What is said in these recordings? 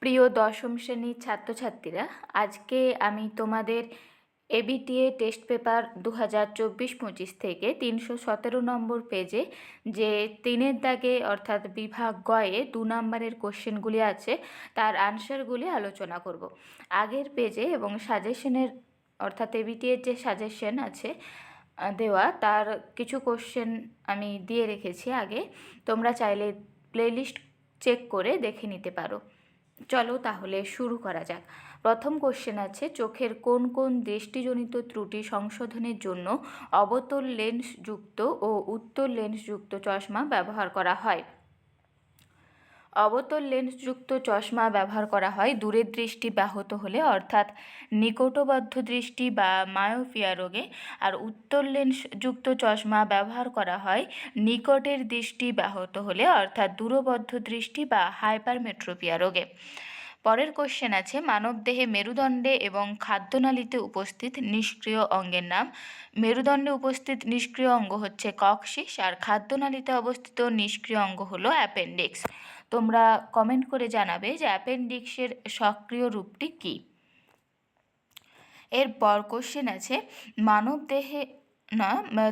প্রিয় দশম শ্রেণীর ছাত্রছাত্রীরা, আজকে আমি তোমাদের এবিটিএ টেস্ট পেপার 2024-25 থেকে 317 নম্বর পেজে যে 3-এর দাগে অর্থাৎ বিভাগ গয়ে 2 নম্বরের কোশ্চেনগুলি আছে তার আনসারগুলি আলোচনা করব। আগের পেজে এবং সাজেশনের অর্থাৎ এবিটিএর যে সাজেশন আছে দেওয়া, তার কিছু কোশ্চেন আমি দিয়ে রেখেছি আগে। তোমরা চাইলে প্লেলিস্ট চেক করে দেখে নিতে পারো। চলো তাহলে শুরু করা যাক। প্রথম কোশ্চেন আছে, চোখের কোন কোন দৃষ্টিজনিত ত্রুটি সংশোধনের জন্য অবতল লেন্স যুক্ত ও উত্তল লেন্স যুক্ত চশমা ব্যবহার করা হয়? অবতল লেন্সযুক্ত চশমা ব্যবহার করা হয় দূরের দৃষ্টি ব্যাহত হলে, অর্থাৎ নিকটবদ্ধ দৃষ্টি বা মায়োপিয়া রোগে। আর উত্তল লেন্সযুক্ত চশমা ব্যবহার করা হয় নিকটের দৃষ্টি ব্যাহত হলে, অর্থাৎ দূরবদ্ধ দৃষ্টি বা হাইপারমেট্রোপিয়া রোগে। পরের কোশ্চেন আছে, মানবদেহে মেরুদণ্ডে এবং খাদ্যনালীতে উপস্থিত নিষ্ক্রিয় অঙ্গের নাম। মেরুদণ্ডে উপস্থিত নিষ্ক্রিয় অঙ্গ হচ্ছে কক্সিস, আর খাদ্যনালীতে অবস্থিত নিষ্ক্রিয় অঙ্গ হলো অ্যাপেন্ডিক্স। তোমরা কমেন্ট করে জানাবে যে অ্যাপেন্ডিক্সের সক্রিয় রূপটি কী। এরপর কোশ্চেন আছে, মানবদেহে না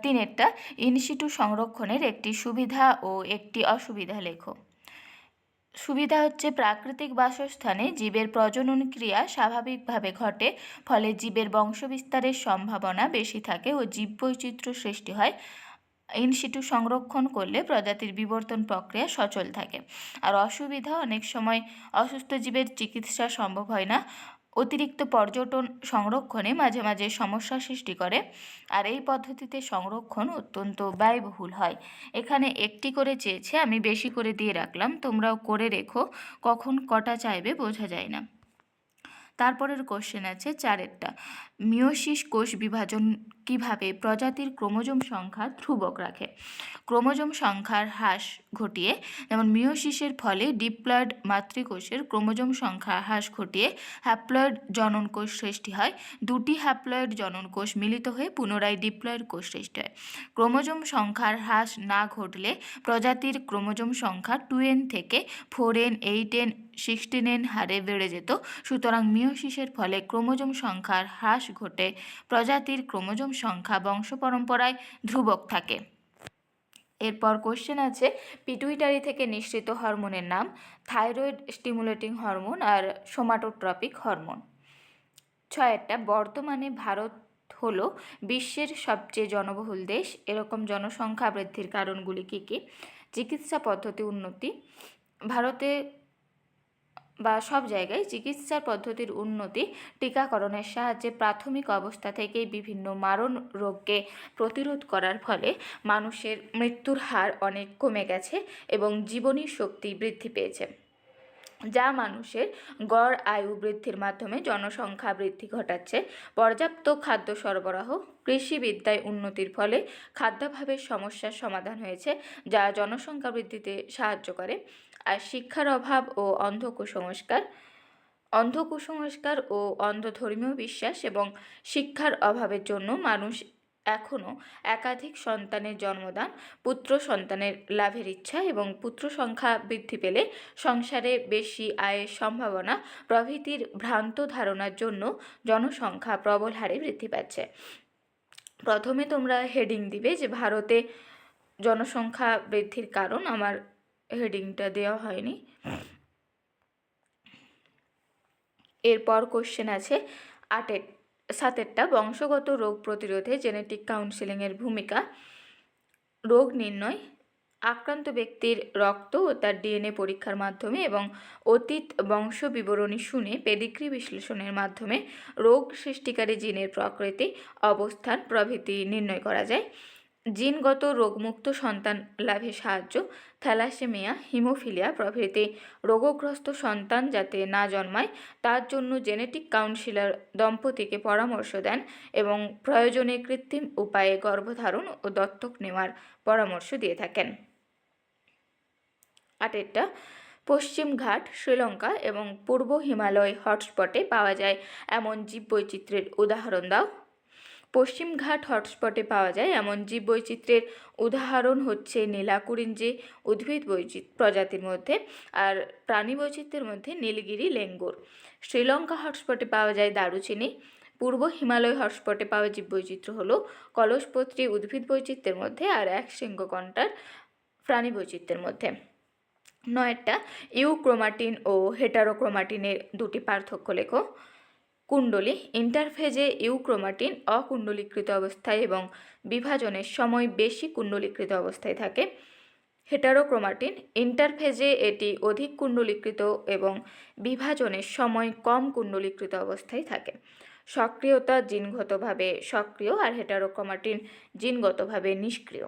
3-এরটা ইনসিটু সংরক্ষণের একটি সুবিধা ও একটি অসুবিধা লেখো। সুবিধা হচ্ছে, প্রাকৃতিক বাসস্থানে জীবের প্রজনন ক্রিয়া স্বাভাবিকভাবে ঘটে, ফলে জীবের বংশবিস্তারের সম্ভাবনা বেশি থাকে ও জীববৈচিত্র্য সৃষ্টি হয়। ইনসিটু সংরক্ষণ করলে প্রজাতির বিবর্তন প্রক্রিয়া সচল থাকে। আর অসুবিধা, অনেক সময় অসুস্থ জীবের চিকিৎসা সম্ভব হয় না। অতিরিক্ত পর্যটন সংরক্ষণে মাঝে মাঝে সমস্যা সৃষ্টি করে, আর এই পদ্ধতিতে সংরক্ষণ অত্যন্ত ব্যয়বহুল হয়। এখানে একটি করে চেয়েছে, আমি বেশি করে দিয়ে রাখলাম, তোমরাও করে রেখো, কখন কটা চাইবে বোঝা যায় না। তারপরের কোশ্চেন আছে 4-এরটা, মিওসিস কোষ বিভাজন কিভাবে প্রজাতির ক্রোমোজোম সংখ্যা ধ্রুবক রাখে? ক্রোমোজোম সংখ্যার হ্রাস ঘটিয়ে, যেমন মিওসিসের ফলে ডিপ্লয়েড মাতৃকোষের ক্রোমোজোম সংখ্যা হ্রাস ঘটিয়ে হ্যাপ্লয়েড জনন কোষ সৃষ্টি হয়। দুটি হ্যাপ্লয়েড জনন কোষ মিলিত হয়ে পুনরায় ডিপ্লয়েড কোষ সৃষ্টি হয়। ক্রোমোজোম সংখ্যার হ্রাস না ঘটলে প্রজাতির ক্রোমোজোম সংখ্যা 2n থেকে 4n, 8n, 16n হারে বেড়ে যেত। সুতরাং মিওসিসের ফলে ক্রোমোজোম সংখ্যার হ্রাস ঘটে প্রজাতির ক্রোমোজোম সংখ্যা বংশ পরম্পরায় ধ্রুবক থাকে। এরপর কোশ্চেন আছে, পিটুইটারি থেকে নিঃসৃত হরমোনের নাম। থাইরয়েড স্টিমুলেটিং হরমোন আর সোমাটোট্রপিক হরমোন। 6-এরটা, বর্তমানে ভারত হলো বিশ্বের সবচেয়ে জনবহুল দেশ, এরকম জনসংখ্যা বৃদ্ধির কারণগুলি কী কী? চিকিৎসা পদ্ধতি উন্নতি। ভারতে বা সব জায়গায় চিকিৎসার পদ্ধতির উন্নতি, টিকাকরণের সাহায্যে প্রাথমিক অবস্থা থেকেই বিভিন্ন মারণ রোগকে প্রতিরোধ করার ফলে মানুষের মৃত্যুর হার অনেক কমে গেছে এবং জীবনী শক্তি বৃদ্ধি পেয়েছে, যা মানুষের গড় আয়ু বৃদ্ধির মাধ্যমে জনসংখ্যা বৃদ্ধি ঘটাচ্ছে। পর্যাপ্ত খাদ্য সরবরাহ, কৃষিবিদ্যায় উন্নতির ফলে খাদ্যাভাবের সমস্যার সমাধান হয়েছে, যা জনসংখ্যা বৃদ্ধিতে সাহায্য করে। আর শিক্ষার অভাব ও অন্ধ কুসংস্কার ও অন্ধ ধর্মীয় বিশ্বাস এবং শিক্ষার অভাবের জন্য মানুষ এখনও একাধিক সন্তানের জন্মদান, পুত্র সন্তানের লাভের ইচ্ছা এবং পুত্র সংখ্যা বৃদ্ধি পেলে সংসারে বেশি আয়ের সম্ভাবনা প্রভৃতির ভ্রান্ত ধারণার জন্য জনসংখ্যা প্রবল হারে বৃদ্ধি পাচ্ছে। প্রথমে তোমরা হেডিং দিবে যে ভারতে জনসংখ্যা বৃদ্ধির কারণ, আমার হেডিংটা দেওয়া হয়নি। এরপর কোশ্চেন আছে 7-এরটা, বংশগত রোগ প্রতিরোধে জেনেটিক কাউন্সেলিংয়ের ভূমিকা। রোগ নির্ণয়, আক্রান্ত ব্যক্তির রক্ত ও তার ডিএনএ পরীক্ষার মাধ্যমে এবং অতীত বংশ বিবরণী শুনে পেডিগ্রি বিশ্লেষণের মাধ্যমে রোগ সৃষ্টিকারী জিনের প্রকৃতি, অবস্থান প্রভৃতি নির্ণয় করা যায়। জিনগত রোগমুক্ত সন্তান লাভে সাহায্য, থ্যালাসেমিয়া, হিমোফিলিয়া প্রভৃতি রোগগ্রস্ত সন্তান যাতে না জন্মায় তার জন্য জেনেটিক কাউন্সিলর দম্পতিকে পরামর্শ দেন এবং প্রয়োজনে কৃত্রিম উপায়ে গর্ভধারণ ও দত্তক নেওয়ার পরামর্শ দিয়ে থাকেন। 8-এরটা, পশ্চিম ঘাট, শ্রীলঙ্কা এবং পূর্ব হিমালয় হটস্পটে পাওয়া যায় এমন জীববৈচিত্র্যের উদাহরণ দাও। পশ্চিমঘাট হটস্পটে পাওয়া যায় এমন জীববৈচিত্র্যের উদাহরণ হচ্ছে নীলাকুরিঞ্জি উদ্ভিদ প্রজাতির মধ্যে, আর প্রাণী বৈচিত্র্যের মধ্যে নীলগিরি লেঙ্গুর। শ্রীলঙ্কা হটস্পটে পাওয়া যায় দারুচিনি। পূর্ব হিমালয় হটস্পটে পাওয়া জীববৈচিত্র্য হলো কলসপত্রী উদ্ভিদ বৈচিত্র্যের মধ্যে আর একশৃঙ্গ কন্টার প্রাণী বৈচিত্র্যের মধ্যে। 9টা ইউক্রোমাটিন ও হেটারোক্রোমাটিনের দুটি পার্থক্য লেখো। কুণ্ডলী ইন্টারফেজে ইউক্রোমাটিন অকুণ্ডলীকৃত অবস্থায় এবং বিভাজনের সময় বেশি কুণ্ডলীকৃত অবস্থায় থাকে। হেটারোক্রোমাটিন ইন্টারফেজে এটি অধিক কুণ্ডলীকৃত এবং বিভাজনের সময় কম কুণ্ডলীকৃত অবস্থায় থাকে। সক্রিয়তা জিনগতভাবে সক্রিয় আর হেটারোক্রোমাটিন জিনগতভাবে নিষ্ক্রিয়।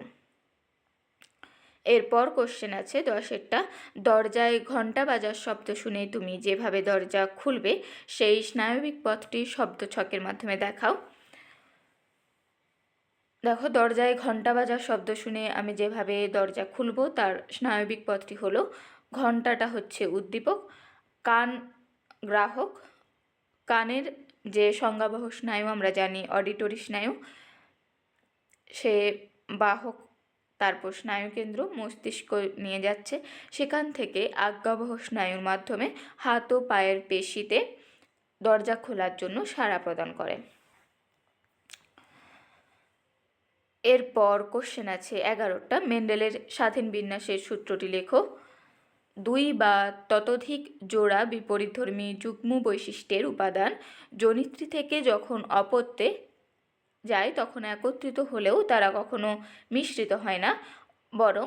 এরপর কোশ্চেন আছে 10এরটা, দরজায় ঘণ্টা বাজার শব্দ শুনে তুমি যেভাবে দরজা খুলবে সেই স্নায়বিক পথটি শব্দ ছকের মাধ্যমে দেখাও। দেখো, দরজায় ঘণ্টা বাজার শব্দ শুনে আমি যেভাবে দরজা খুলব তার স্নায়বিক পথটি হলো, ঘণ্টাটা হচ্ছে উদ্দীপক, কান গ্রাহক, কানের যে সংজ্ঞাবহ স্নায়ু আমরা জানি অডিটরি স্নায়ু, সে বাহক, তারপর স্নায়ুকেন্দ্র মস্তিষ্ক নিয়ে যাচ্ছে, সেখান থেকে আজ্ঞাবহ স্নায়ুর মাধ্যমে হাত ও পায়ের পেশিতে দরজা খোলার জন্য সাড়া প্রদান করে। এরপর কোশ্চেন আছে 11টা, মেন্ডেলের স্বাধীন বিন্যাসের সূত্রটি লেখো। 2 বা ততোধিক জোড়া বিপরীতধর্মী যুগ্ম বৈশিষ্ট্যের উপাদান জনিত্রী থেকে যখন অপত্যে যায় তখন একত্রিত হলেও তারা কখনো মিশ্রিত হয় না, বরং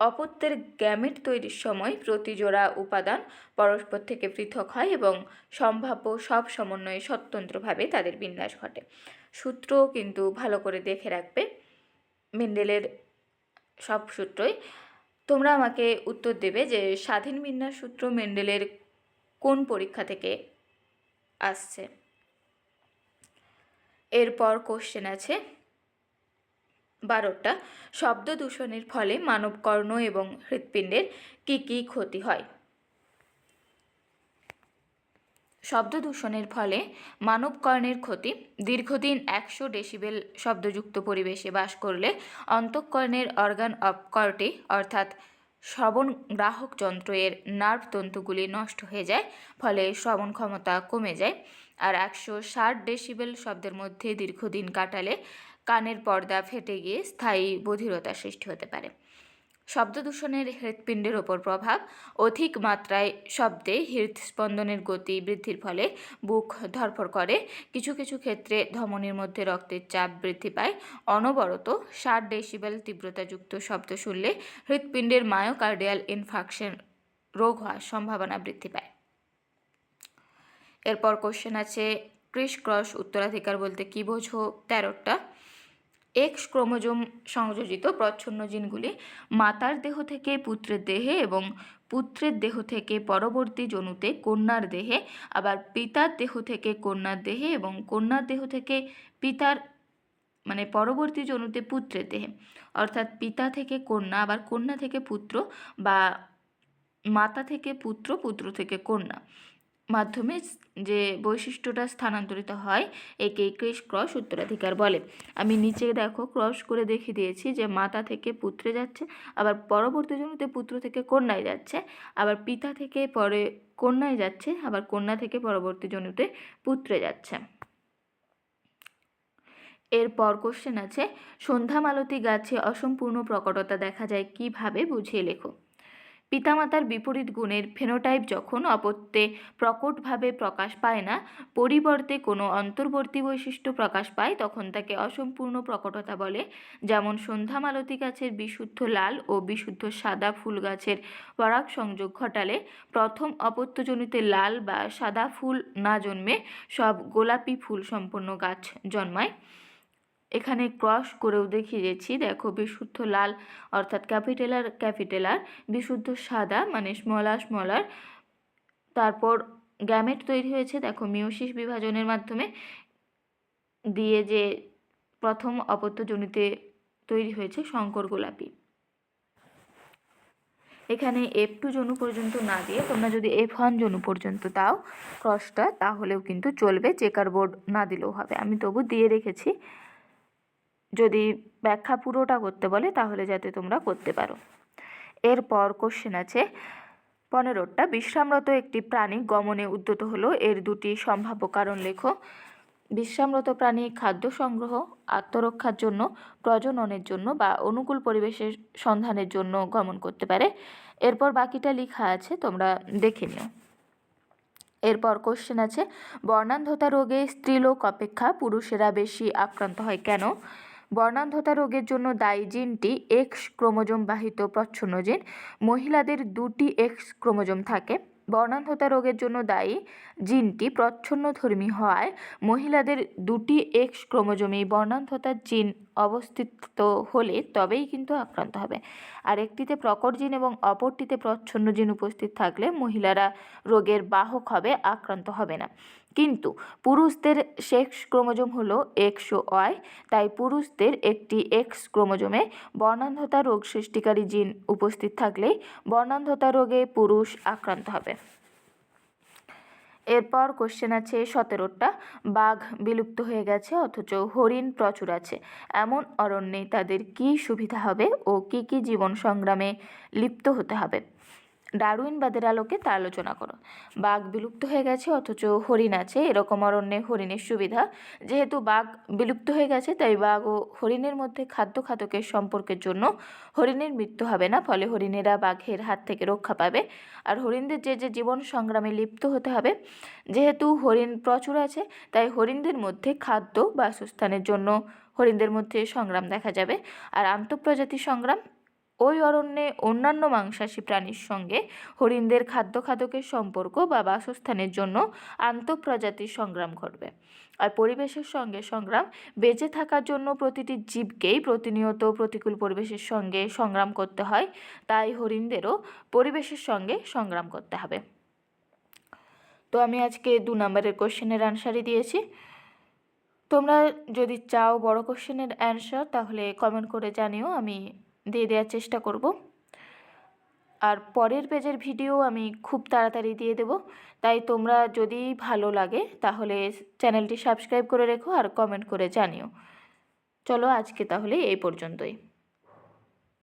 অপত্যের গ্যামেট তৈরির সময় প্রতি জোড়া উপাদান পরস্পর থেকে পৃথক হয় এবং সম্ভাব্য সব সমন্বয়ে স্বতন্ত্রভাবে তাদের বিন্যাস ঘটে। সূত্র কিন্তু ভালো করে দেখে রাখবে, মেন্ডেলের সব সূত্রই। তোমরা আমাকে উত্তর দেবে যে স্বাধীন বিন্যাস সূত্র মেন্ডেলের কোন পরীক্ষা থেকে আসছে। এরপর কোশ্চেন আছে 12টা, শব্দ দূষণের ফলে মানব কর্ণ এবং হৃৎপিণ্ডের কী কী ক্ষতি হয়। শব্দ দূষণের ফলে মানব কর্ণের ক্ষতি, দীর্ঘদিন 100 ডেসিবেল শব্দযুক্ত পরিবেশে বাস করলে অন্তঃকর্ণের অর্গান অফ কর্টি অর্থাৎ শ্রবণ গ্রাহক যন্ত্র এর নার্ভ তন্তুগুলি নষ্ট হয়ে যায়, ফলে শ্রবণ ক্ষমতা কমে যায়। আর 160 ডেসিবেল শব্দের মধ্যে দীর্ঘদিন কাটালে কানের পর্দা ফেটে গিয়ে স্থায়ী বধিরতা সৃষ্টি হতে পারে। শব্দ দূষণের হৃৎপিণ্ডের ওপর প্রভাব, অধিক মাত্রায় শব্দে হৃদস্পন্দনের গতি বৃদ্ধির ফলে বুক ধড়ফড় করে, কিছু কিছু ক্ষেত্রে ধমনীর মধ্যে রক্তের চাপ বৃদ্ধি পায়। অনবরত 60 ডেসিবেল তীব্রতাযুক্ত শব্দ শুনলে হৃৎপিণ্ডের মায়োকার্ডিয়াল ইনফার্কশন রোগ হওয়ার সম্ভাবনা বৃদ্ধি পায়। এরপর কোশ্চেন আছে ক্রিস ক্রস উত্তরাধিকার বলতে কী বোঝো। 13টা, এক্স ক্রোমোজোম সংযোজিত প্রচ্ছন্ন জিনগুলি মাতার দেহ থেকে পুত্রের দেহে এবং পুত্রের দেহ থেকে পরবর্তী জনুতে কন্যার দেহে, আবার পিতার দেহ থেকে কন্যার দেহে এবং কন্যার দেহ থেকে পিতার পরবর্তী জনুতে পুত্রের দেহে, অর্থাৎ পিতা থেকে কন্যা আবার কন্যা থেকে পুত্র বা মাতা থেকে পুত্র পুত্র থেকে কন্যা মাধ্যমে যে বৈশিষ্ট্যটা স্থানান্তরিত হয় একে ক্রিস ক্রস উত্তরাধিকার বলে। আমি নিচে দেখো ক্রস করে দেখিয়ে দিয়েছি যে মাতা থেকে পুত্রে যাচ্ছে, আবার পরবর্তী জন্মতে পুত্র থেকে কন্যায় যাচ্ছে, আবার পিতা থেকে পরে কন্যায় যাচ্ছে, আবার কন্যা থেকে পরবর্তী জন্মতে পুত্রে যাচ্ছে। এরপর কোশ্চেন আছে সন্ধ্যামালতী গাছে অসম্পূর্ণ প্রকটতা দেখা যায় কিভাবে, বুঝিয়ে লেখো। পিতামাতার বিপরীত গুণের ফেনোটাইপ যখন অপত্যে প্রকটভাবে প্রকাশ পায় না, পরিবর্তে কোনো অন্তর্বর্তী বৈশিষ্ট্য প্রকাশ পায়, তখন তাকে অসম্পূর্ণ প্রকটতা বলে। যেমন সন্ধ্যামালতী গাছের বিশুদ্ধ লাল ও বিশুদ্ধ সাদা ফুল গাছের পরাগ সংযোগ ঘটালে প্রথম অপত্যজনিতে লাল বা সাদা ফুল না জন্মে সব গোলাপি ফুল সম্পন্ন গাছ জন্মায়। এখানে ক্রস করেও দেখিয়ে দিয়েছি, দেখো বিশুদ্ধ লাল অর্থাৎ ক্যাপিটেলার, বিশুদ্ধ সাদা স্মলার, তারপর গ্যামেট তৈরি হয়েছে দেখো মিওসিস বিভাজনের মাধ্যমে দিয়ে যে প্রথম অপত্যজনিতে তৈরি হয়েছে শঙ্কর গোলাপি। এখানে F2 জনু পর্যন্ত না দিয়ে তোমরা যদি F1 জনু পর্যন্ত দাও ক্রসটা তাহলেও কিন্তু চলবে, চেকার বোর্ড না দিলেও হবে, আমি তবু দিয়ে রেখেছি যদি ব্যাখ্যা পুরোটা করতে বলে তাহলে যাতে তোমরা করতে পারো। এরপর কোশ্চেন আছে 15টা, বিশ্রামরত একটি প্রাণী গমনে উদ্যত হলো, এর দুটি সম্ভাব্য কারণ লেখো। বিশ্রামরত প্রাণী খাদ্য সংগ্রহ, আত্মরক্ষার জন্য, প্রজননের জন্য বা অনুকূল পরিবেশের সন্ধানের জন্য গমন করতে পারে। এরপর বাকিটা লেখা আছে, তোমরা দেখে নিও। এরপর কোশ্চেন আছে বর্ণান্ধতা রোগে স্ত্রীলোক অপেক্ষা পুরুষেরা বেশি আক্রান্ত হয় কেন? বর্ণান্ধতা রোগের জন্য দায়ী জিনটি এক্স ক্রোমোজোম বাহিত প্রচ্ছন্ন জিন। মহিলাদের 2টি এক্স ক্রোমোজোম থাকে। বর্ণান্ধতা রোগের জন্য দায়ী জিনটি প্রচ্ছন্নধর্মী হওয়ায় মহিলাদের 2টি এক্স ক্রোমোজোমেই বর্ণান্ধতার জিন অবস্থিত হলে তবেই কিন্তু আক্রান্ত হবে। আর একটিতে প্রকট জিন এবং অপরটিতে প্রচ্ছন্ন জিন উপস্থিত থাকলে মহিলারা রোগের বাহক হবে, আক্রান্ত হবে না। কিন্তু পুরুষদের সেক্স ক্রোমোজোম হলো এক্স ও ওয়াই, তাই পুরুষদের একটি এক্স ক্রোমোজোমে বর্ণান্ধতা রোগ সৃষ্টিকারী জিন উপস্থিত থাকলেই বর্ণান্ধতা রোগে পুরুষ আক্রান্ত হবে। এরপর কোশ্চেন আছে 17টা, বাঘ বিলুপ্ত হয়ে গেছে অথচ হরিণ প্রচুর আছে, এমন অরণ্যে তাদের কী সুবিধা হবে ও কী কী জীবন সংগ্রামে লিপ্ত হতে হবে? ডারউইনবাদের আলোকে তা আলোচনা করো। বাঘ বিলুপ্ত হয়ে গেছে অথচ হরিণ আছে, এরকম অরণ্যে হরিণের সুবিধা। যেহেতু বাঘ বিলুপ্ত হয়ে গেছে তাই বাঘ ও হরিণের মধ্যে খাদ্য খাদকের সম্পর্কের জন্য হরিণের মৃত্যু হবে না, ফলে হরিণেরা বাঘের হাত থেকে রক্ষা পাবে। আর হরিণদের যে জীবন সংগ্রামে লিপ্ত হতে হবে, যেহেতু হরিণ প্রচুর আছে তাই হরিণদের মধ্যে খাদ্য বাসস্থানের জন্য হরিণদের মধ্যে সংগ্রাম দেখা যাবে। আর আন্তঃপ্রজাতি সংগ্রাম, ওই অরণ্যে অন্যান্য মাংসাশী প্রাণীর সঙ্গে হরিণদের খাদ্য খাদকের সম্পর্ক বা বাসস্থানের জন্য আন্তঃপ্রজাতি সংগ্রাম ঘটবে। আর পরিবেশের সঙ্গে সংগ্রাম, বেঁচে থাকার জন্য প্রতিটি জীবকেই প্রতিনিয়ত প্রতিকূল পরিবেশের সঙ্গে সংগ্রাম করতে হয়, তাই হরিণদেরও পরিবেশের সঙ্গে সংগ্রাম করতে হবে। তো আমি আজকে 2 নম্বরের কোশ্চেনের অ্যান্সারই দিয়েছি। তোমরা যদি চাও বড় কোশ্চেনের অ্যান্সার তাহলে কমেন্ট করে জানিও, আমি দিয়ে দেওয়ার চেষ্টা করব। আর পরের পেজের ভিডিও আমি খুব তাড়াতাড়ি দিয়ে দেব, তাই তোমরা যদি ভালো লাগে তাহলে চ্যানেলটি সাবস্ক্রাইব করে রেখো আর কমেন্ট করে জানিও। চলো আজকে তাহলে এই পর্যন্তই।